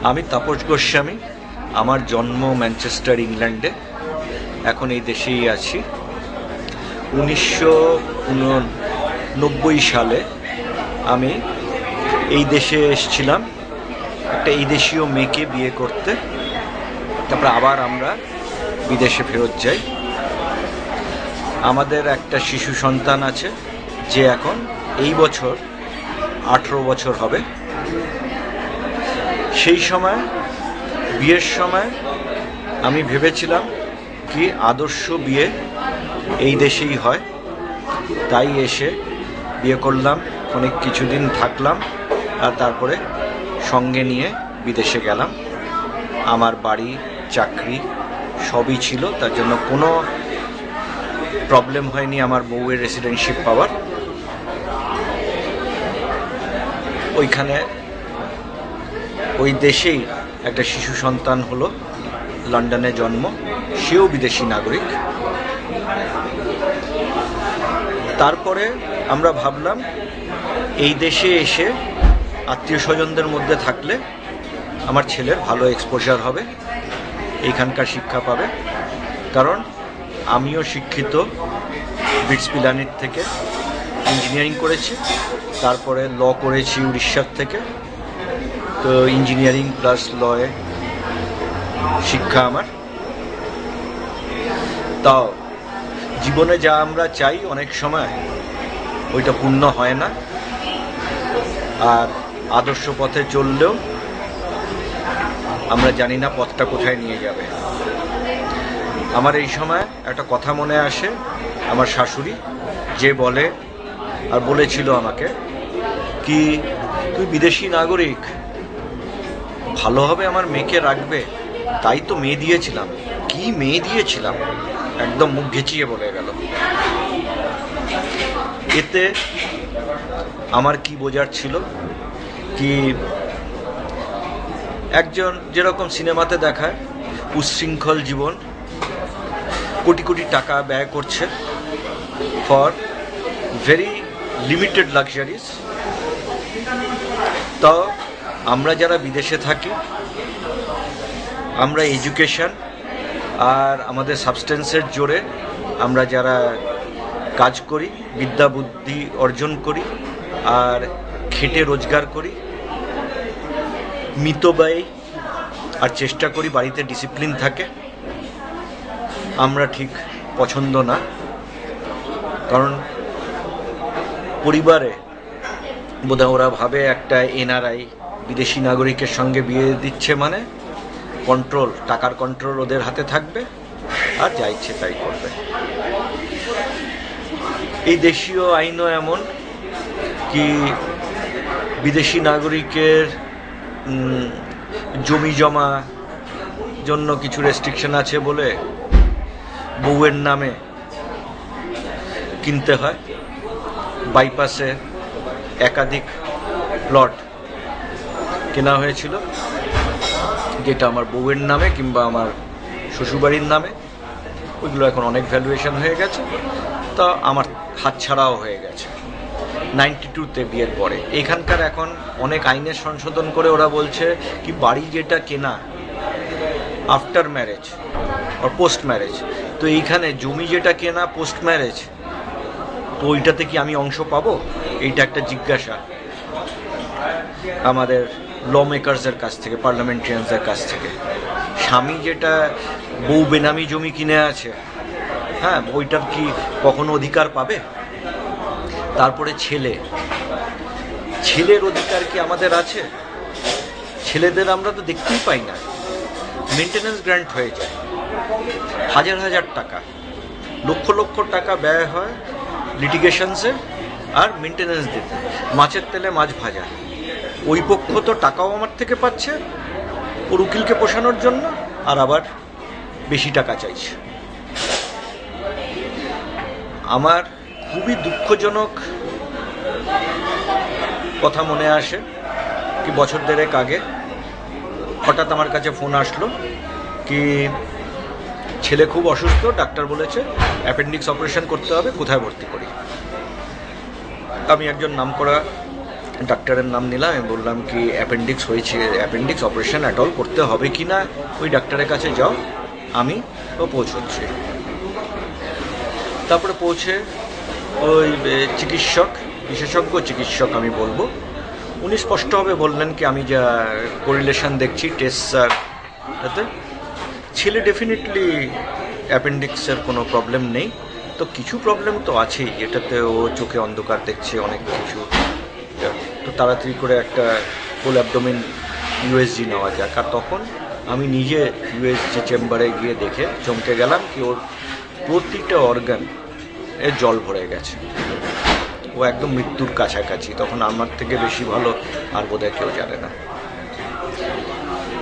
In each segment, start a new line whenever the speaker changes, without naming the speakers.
আমি তাপস গোস্বামী। আমার জন্ম ম্যানচেস্টার, ইংল্যান্ডে। এখন এই দেশেই আছি। 1989 সালে আমি এই দেশে এসেছিলাম একটা এই দেশীয় মেয়েকে বিয়ে করতে। তারপর আবার আমরা বিদেশে ফেরত যাই। আমাদের একটা শিশু সন্তান আছে, যে এখন এই বছর 18 বছর হবে। সেই সময়, বিয়ের সময় আমি ভেবেছিলাম কি আদর্শ বিয়ে এই দেশেই হয়, তাই এসে বিয়ে করলাম। অনেক কিছুদিন থাকলাম আর তারপরে সঙ্গে নিয়ে বিদেশে গেলাম। আমার বাড়ি, চাকরি সবই ছিল, তার জন্য কোনো প্রবলেম হয়নি আমার বউয়ের রেসিডেন্টশিপ পাওয়ার। ওইখানে ওই দেশেই একটা শিশু সন্তান হলো, লন্ডনে জন্ম, সেও বিদেশি নাগরিক। তারপরে আমরা ভাবলাম এই দেশে এসে আত্মীয় স্বজনদের মধ্যে থাকলে আমার ছেলের ভালো এক্সপোজার হবে, এইখানকার শিক্ষা পাবে। কারণ আমিও শিক্ষিত, বিটস পিলানির থেকে ইঞ্জিনিয়ারিং করেছি, তারপরে ল করেছি উড়িষ্যার থেকে। তো ইঞ্জিনিয়ারিং প্লাস লয়ে শিক্ষা আমার। তাও জীবনে যা আমরা চাই অনেক সময় ওইটা পূর্ণ হয় না, আর আদর্শ পথে চললেও আমরা জানি না পথটা কোথায় নিয়ে যাবে। আমার এই সময় একটা কথা মনে আসে, আমার শাশুড়ি যে বলে আর বলেছিল আমাকে কি তুই বিদেশি নাগরিক, ভালো হবে আমার মেয়েকে রাখবে। তাই তো মেয়ে দিয়েছিলাম। কি মেয়ে দিয়েছিলাম, একদম মুখ ঘেঁচিয়ে বলে গেল। এতে আমার কি বোঝার ছিল কি একজন যেরকম সিনেমাতে দেখায় উচ্ছৃঙ্খল জীবন, কোটি কোটি টাকা ব্যয় করছে ফর ভেরি লিমিটেড লাক্সারিজ। তো আমরা যারা বিদেশে থাকি, আমরা এডুকেশন আর আমাদের সাবস্টেন্সের জোরে আমরা যারা কাজ করি, বিদ্যা বুদ্ধি অর্জন করি আর খেটে রোজগার করি, মিতব্যয়ী আর চেষ্টা করি বাড়িতে ডিসিপ্লিন থাকে, আমরা ঠিক পছন্দ না। কারণ পরিবারে বোধহয় ওরা ভাবে একটা এনআরআই বিদেশি নাগরিকের সঙ্গে বিয়ে দিচ্ছে মানে কন্ট্রোল, টাকার কন্ট্রোল ওদের হাতে থাকবে আর যা ইচ্ছে তাই করবে। এই দেশীয় আইনও এমন কি বিদেশি নাগরিকের জমি জমা জন্য কিছু রেস্ট্রিকশন আছে বলে বউয়ের নামে কিনতে হয়। বাইপাসে একাধিক প্লট কেনা হয়েছিল, যেটা আমার বউয়ের নামে কিংবা আমার শ্বশুরবাড়ির নামে। ওইগুলো এখন অনেক ভ্যালুয়েশন হয়ে গেছে, তা আমার হাতছাড়াও হয়ে গেছে 92-তে বিয়ের পরে। এখানকার এখন অনেক আইনের সংশোধন করে ওরা বলছে কি বাড়ি যেটা কেনা আফটার ম্যারেজ আর পোস্ট ম্যারেজ, তো এইখানে জমি যেটা কেনা পোস্ট ম্যারেজ, তো ওইটাতে কি আমি অংশ পাবো? এইটা একটা জিজ্ঞাসা আমাদের ল মেকার্সের কাছ থেকে, পার্লামেন্টারিয়ানসের কাছ থেকে। স্বামী যেটা বউ বেনামি জমি কিনে আছে, হ্যাঁ, ওইটার কি কখনো অধিকার পাবে? তারপরে ছেলের অধিকার কি আমাদের আছে? ছেলেদের আমরা তো দেখতেই পাই না। মেনটেন্যান্স গ্র্যান্ট হয়ে যায়, হাজার হাজার টাকা, লক্ষ লক্ষ টাকা ব্যয় হয় লিটিগেশনসে আর মেনটেন্যান্স দিতে। মাছের তেলে মাছ ভাজা। ওই পক্ষ তো টাকাও আমার থেকে পাচ্ছে ওর উকিলকে পোষানোর জন্য, আর আবার বেশি টাকা চাইছে। আমার খুবই দুঃখজনক কথা মনে আসে কি বছর দেড়েক আগে হঠাৎ আমার কাছে ফোন আসলো কি ছেলে খুব অসুস্থ, ডাক্তার বলেছে অ্যাপেন্ডিক্স অপারেশন করতে হবে, কোথায় ভর্তি করি? আমি একজন নামকরা ডাক্তারের নাম নিলাম, আমি বললাম কি অ্যাপেন্ডিক্স হয়েছে, অ্যাপেন্ডিক্স অপারেশন অ্যাট অল করতে হবে কি না ওই ডাক্তারের কাছে যাও, আমি ও পৌঁছচ্ছি। তারপরে পৌঁছে ওই চিকিৎসক, বিশেষজ্ঞ চিকিৎসক আমি বলবো, উনি স্পষ্টভাবে বললেন কি আমি যা কোরিলেশন দেখছি টেস্ট আর তাতে ছেলে ডেফিনেটলি অ্যাপেন্ডিক্সের কোনো প্রবলেম নেই, তো কিছু প্রবলেম তো আছেই, এটাতে ও চোখে অন্ধকার দেখছে অনেক কিছু, তো তাড়াতাড়ি করে একটা ফুল অ্যাবডোমেন ইউএসজি নেওয়া যাক। আর তখন আমি নিজে ইউএসজি চেম্বারে গিয়ে দেখে চমকে গেলাম কি ওর প্রতিটা অর্গান এ জল ভরে গেছে, ও একদম মৃত্যুর কাছাকাছি। তখন আমার থেকে বেশি ভালো আর বোধহয় কেউ জানে না।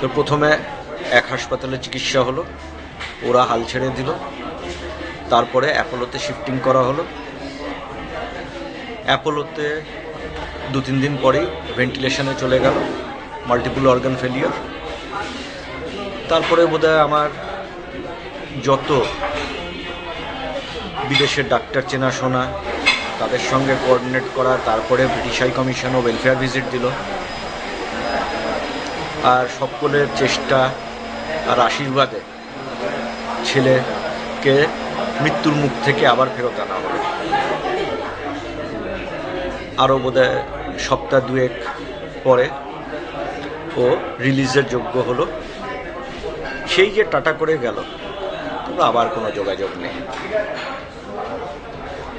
তো প্রথমে এক হাসপাতালে চিকিৎসা হলো, ওরা হাল ছেড়ে দিল। তারপরে অ্যাপোলোতে শিফটিং করা হলো। অ্যাপোলোতে 2-3 দিন পরেই ভেন্টিলেশনে চলে গেল, মাল্টিপল অর্গান ফেলিয়ার। তারপরে বোধহয় আমার যত বিদেশের ডাক্তার চেনাশোনা তাদের সঙ্গে কোঅর্ডিনেট করা, তারপরে ব্রিটিশ হাই কমিশনও ওয়েলফেয়ার ভিজিট দিল। আর সকলের চেষ্টা আর আশীর্বাদে ছেলেকে মৃত্যুর মুখ থেকে আবার ফেরত আনা হলো। আরও বোধহয় সপ্তাহ 2 পরে ও রিলিজের যোগ্য হলো। সেই যে টাটা করে গেল, তারপর আবার কোনো যোগাযোগ নেই।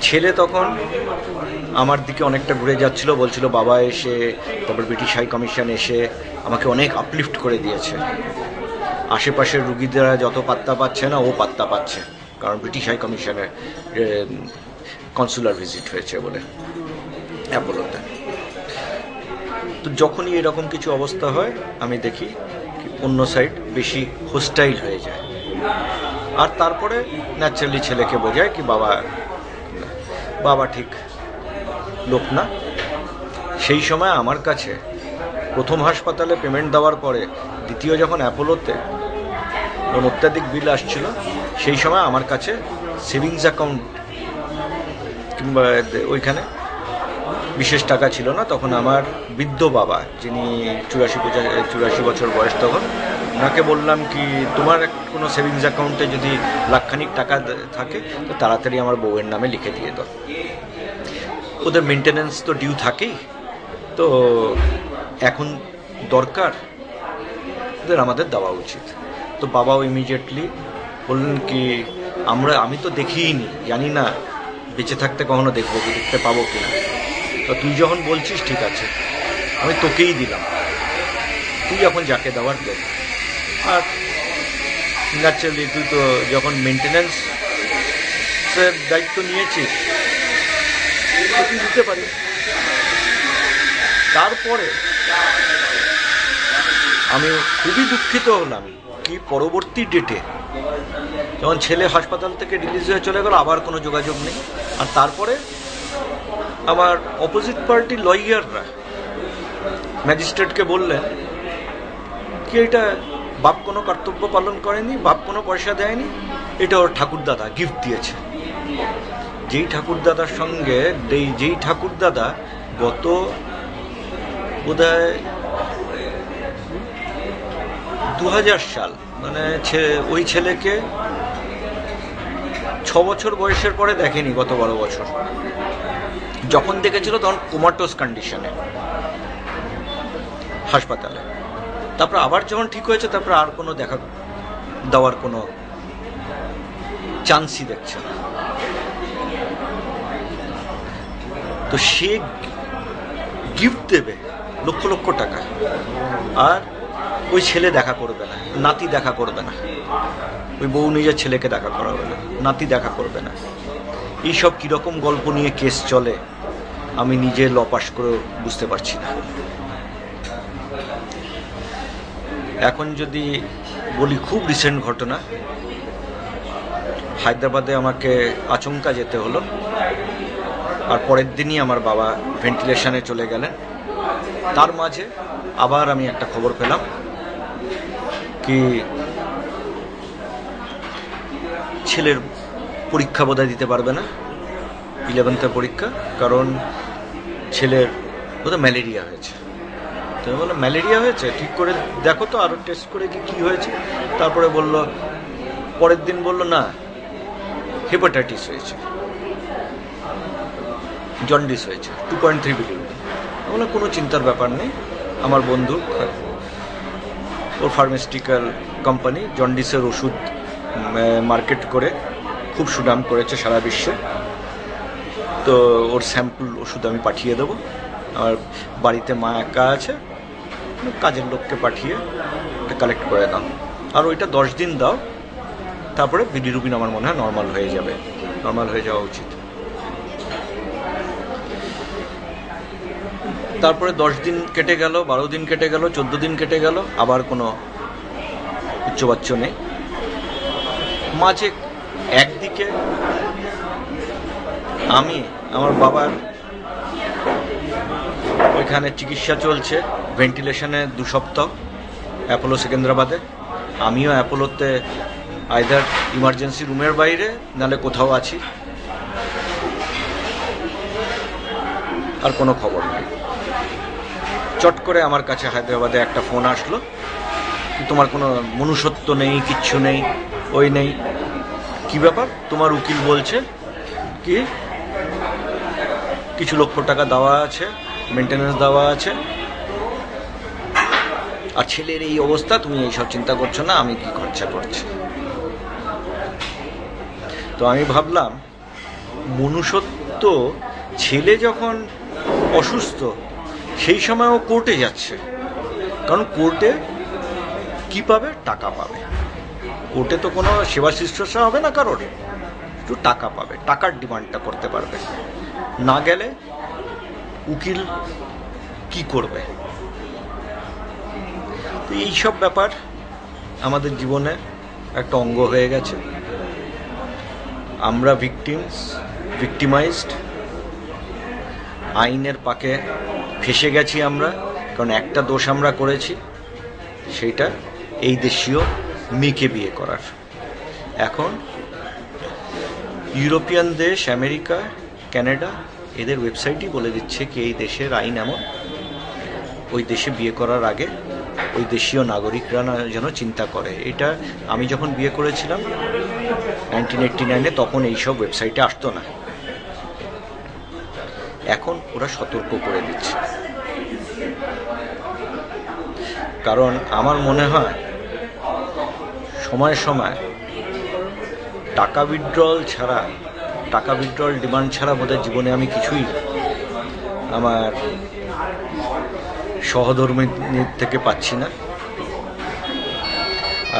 ছেলে তখন আমার দিকে অনেকটা ঘুরে যাচ্ছিল, বলছিল বাবা এসে, তারপর ব্রিটিশ হাই কমিশন এসে আমাকে অনেক আপলিফট করে দিয়েছে। আশেপাশের রুগীরা যত পাত্তা পাচ্ছে না, ও পাত্তা পাচ্ছে, কারণ ব্রিটিশ হাই কমিশনের কনসুলার ভিজিট হয়েছে বলে অ্যাপোলোতে। তো যখনই এরকম কিছু অবস্থা হয়, আমি দেখি অন্য সাইড বেশি হোস্টাইল হয়ে যায়। আর তারপরে ন্যাচারালি ছেলেকে বোঝায় কি বাবা ঠিক লোক না। সেই সময় আমার কাছে প্রথম হাসপাতালে পেমেন্ট দেওয়ার পরে দ্বিতীয় যখন অ্যাপোলোতে অত্যাধিক বিল আসছিল, সেই সময় আমার কাছে সেভিংস অ্যাকাউন্ট কিংবা ওইখানে বিশেষ টাকা ছিল না। তখন আমার বৃদ্ধ বাবা, যিনি 84 বছর বয়স, তখন ওনাকে বললাম কি তোমার কোনো সেভিংস অ্যাকাউন্টে যদি লাখখানিক টাকা থাকে তো তাড়াতাড়ি আমার বউয়ের নামে লিখে দিয়ে দাও, ওদের মেনটেন্যান্স তো ডিউ থাকেই, তো এখন দরকার ওদের আমাদের দেওয়া উচিত। তো বাবাও ইমিডিয়েটলি বললেন কি আমি তো দেখিনি, জানি না বেঁচে থাকতে কখনো দেখতে পাবো কিনা, তো তুই যখন বলছিস ঠিক আছে, আমি তোকেই দিলাম, তুই এখন যাকে দেওয়ার দে। আর ন্যাচারালি তুই তো যখন মেনটেন্যান্সের দায়িত্ব নিয়েছিস তুই দিতে পারিস। তারপরে আমি খুবই দুঃখিত হলাম কি পরবর্তী ডেটে যখন ছেলে হাসপাতাল থেকে রিলিজ হয়ে চলে গেল, আবার কোনো যোগাযোগ নেই। আর তারপরে আমার অপোজিট পার্টির লয়াররা ম্যাজিস্ট্রেটকে বললেন কি এটা বাপ কোনো কর্তব্য পালন করেনি, বাপ কোনো পয়সা দেয়নি, এটা ওর ঠাকুরদাদা গিফট দিয়েছে। যেই ঠাকুরদাদার সঙ্গে যেই ঠাকুরদাদা গত বোধহয় 2000 সাল, মানে ওই ছেলেকে 6 বছর বয়সের পরে দেখেনি, গত 12 বছর যখন দেখেছিল তখন কোমাটোস কন্ডিশনে হাসপাতালে। তারপর আবার যখন ঠিক হয়েছে, তারপর আর কোনো দেখা দেওয়ার কোনো চান্সই দেখছে না। তো সে গিফট দেবে লক্ষ লক্ষ টাকা, আর ওই ছেলে দেখা করবে না, নাতি দেখা করবে না, ওই বউ নিজের ছেলেকে দেখা করাবে না, নাতি দেখা করবে না। এইসব কীরকম গল্প নিয়ে কেস চলে আমি নিজে ল পাস করে বুঝতে পারছি না। এখন যদি বলি খুব রিসেন্ট ঘটনা, হায়দ্রাবাদে আমাকে আচমকা যেতে হলো, আর পরের দিনই আমার বাবা ভেন্টিলেশনে চলে গেলেন। তার মাঝে আবার আমি একটা খবর পেলাম কি ছেলের পরীক্ষা বোধহয় দিতে পারবে না, 11th পরীক্ষা, কারণ ছেলের ও তো ম্যালেরিয়া হয়েছে। তো আমি বললাম ম্যালেরিয়া হয়েছে, ঠিক করে দেখো তো আরও টেস্ট করে কি হয়েছে। তারপরে বললো, পরের দিন বললো না হেপাটাইটিস হয়েছে, জন্ডিস হয়েছে, 2.3 বিলিরুবিন। বললাম কোনো চিন্তার ব্যাপার নেই, আমার বন্ধু ওর ফার্মাসিউটিক্যাল কোম্পানি জন্ডিসের ওষুধ মার্কেট করে খুব সুনাম করেছে সারা বিশ্বে। তো ওর স্যাম্পল ওষুধ আমি পাঠিয়ে দেবো। আমার বাড়িতে মা একা আছে, কাজের লোককে পাঠিয়ে এটা কালেক্ট করে দাও, আর ওইটা 10 দিন দাও, তারপরে বিলিরুবিন আমার মনে হয় নর্মাল হয়ে যাবে, নর্মাল হয়ে যাওয়া উচিত। তারপরে 10 দিন কেটে গেল, 12 দিন কেটে গেল, 14 দিন কেটে গেল, আবার কোনো উচ্চবাচ্য নেই। মাঝে একদিকে আমি আমার বাবার ওইখানে চিকিৎসা চলছে, ভেন্টিলেশনে 2 সপ্তাহ অ্যাপোলো সেকেন্দ্রাবাদে। আমিও অ্যাপোলোতে আইদার ইমার্জেন্সি রুমের বাইরে নালে কোথাও আছি, আর কোনো খবর নেই। চট করে আমার কাছে হায়দ্রাবাদে একটা ফোন আসলো, তোমার কোনো মনুষ্যত্ব নেই, কিচ্ছু নেই, ওই নেই। কি ব্যাপার? তোমার উকিল বলছে কি কিছু লক্ষ টাকা দেওয়া আছে, মেনটেন্যান্স দেওয়া আছে, আর ছেলের এই অবস্থা, তুমি এইসব চিন্তা করছো না, আমি কি খরচা করছি। তো আমি ভাবলাম মনুষ্যত্ব, ছেলে যখন অসুস্থ সেই সময় ও কোর্টে যাচ্ছে, কারণ কোর্টে কি পাবে? টাকা পাবে। কোর্টে তো কোনো সেবা শুশ্রূষা হবে না কারোর, একটু টাকা পাবে, টাকার ডিমান্ডটা করতে পারবে। না গেলে উকিল কি করবে? তো এইসব ব্যাপার আমাদের জীবনে একটা অঙ্গ হয়ে গেছে। আমরা ভিকটিমাইজড, আইনের পাকে ফেসে গেছি আমরা, কারণ একটা দোষ আমরা করেছি, সেইটা এই দেশীয় মেয়েকে বিয়ে করার। এখন ইউরোপিয়ান দেশ, আমেরিকা, কানাডা, এদের ওয়েবসাইটই বলে দিচ্ছে কি এই দেশের আইন এমন, ওই দেশে বিয়ে করার আগে ওই দেশীয় নাগরিকরা যেন চিন্তা করে। এটা আমি যখন বিয়ে করেছিলাম 1989-এ, তখন এইসব ওয়েবসাইটে আসতো না। এখন ওরা সতর্ক করে দিচ্ছে, কারণ আমার মনে হয় সময় সময় টাকা উইথড্রল ডিমান্ড ছাড়া বোধহয় জীবনে আমি কিছুই আমার সহধর্মীর থেকে পাচ্ছি না।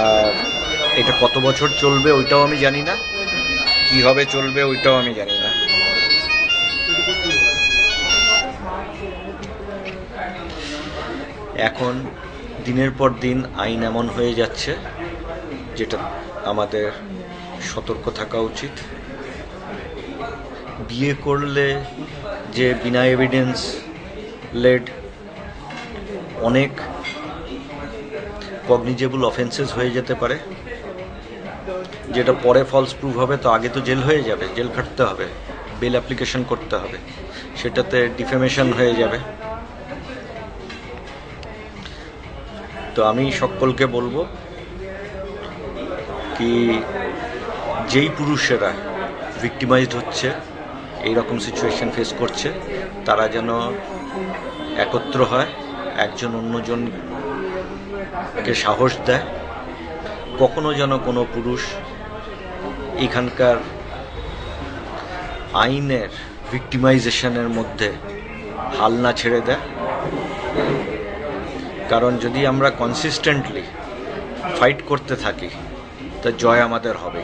আর এটা কত বছর চলবে ওইটাও আমি জানি না, কীভাবে চলবে ওইটাও আমি জানি না। এখন দিনের পর দিন আইন এমন হয়ে যাচ্ছে যেটা আমাদের সতর্ক থাকা উচিত। বিয়ে করলে যে বিনা এভিডেন্স লেড অনেক কগনিজেবল অফেন্সেস হয়ে যেতে পারে, যেটা পরে ফলস প্রুভ হবে, তো আগে তো জেল হয়ে যাবে, জেল খাটতে হবে, বেল অ্যাপ্লিকেশন করতে হবে, সেটাতে ডিফেমেশন হয়ে যাবে। তো আমি সকলকে বলবো কি, যেই পুরুষেরা ভিকটিমাইজড হচ্ছে, এইরকম সিচুয়েশন ফেস করছে, তারা যেন একত্র হয়, একজন অন্যজনকে সাহস দেয়। কখনো যেন কোনো পুরুষ এখানকার আইনের ভিকটিমাইজেশনের মধ্যে হাল না ছেড়ে দেয়, কারণ যদি আমরা কনসিস্টেন্টলি ফাইট করতে থাকি তা জয় আমাদের হবে।